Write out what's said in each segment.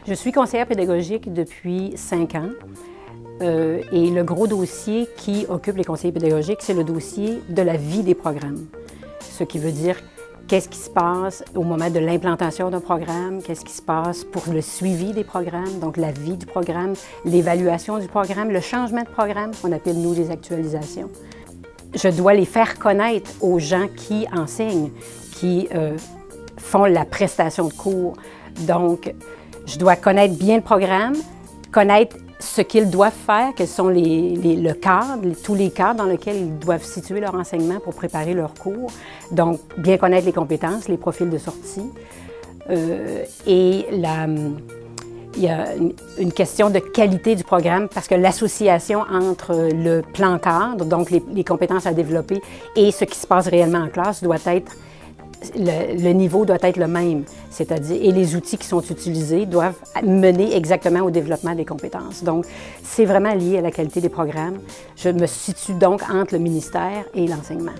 Je suis conseillère pédagogique depuis 5 ans et le gros dossier qui occupe les conseillers pédagogiques, c'est le dossier de la vie des programmes. Ce qui veut dire qu'est-ce qui se passe au moment de l'implantation d'un programme, qu'est-ce qui se passe pour le suivi des programmes, donc la vie du programme, l'évaluation du programme, le changement de programme, qu'on appelle nous les actualisations. Je dois les faire connaître aux gens qui enseignent, qui font la prestation de cours. Donc, je dois connaître bien le programme, connaître ce qu'ils doivent faire, quels sont le cadre, tous les cadres dans lesquels ils doivent situer leur enseignement pour préparer leurs cours. Donc, bien connaître les compétences, les profils de sortie. Il y a une question de qualité du programme parce que l'association entre le plan cadre, donc les compétences à développer, et ce qui se passe réellement en classe doit être, le niveau doit être le même, c'est-à-dire, et les outils qui sont utilisés doivent mener exactement au développement des compétences. Donc, c'est vraiment lié à la qualité des programmes. Je me situe donc entre le ministère et l'enseignement.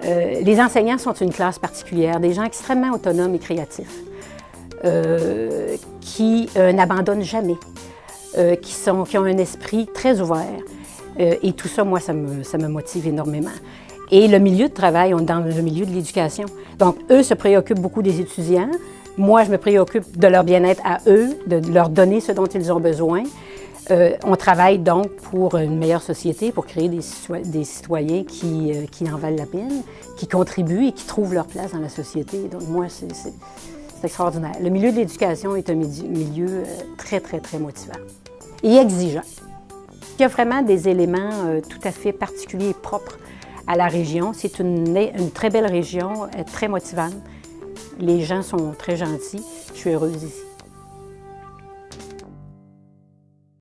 Les enseignants sont une classe particulière, des gens extrêmement autonomes et créatifs. Qui n'abandonnent jamais, qui ont un esprit très ouvert. Et tout ça, moi, ça me motive énormément. Et le milieu de travail, on est dans le milieu de l'éducation. Donc, eux se préoccupent beaucoup des étudiants. Moi, je me préoccupe de leur bien-être à eux, de leur donner ce dont ils ont besoin. On travaille donc pour une meilleure société, pour créer des citoyens qui en valent la peine, qui contribuent et qui trouvent leur place dans la société. Donc, moi, c'est extraordinaire. Le milieu de l'éducation est un milieu très, très, très motivant et exigeant. Il y a vraiment des éléments tout à fait particuliers et propres à la région. C'est une très belle région, très motivante. Les gens sont très gentils. Je suis heureuse ici.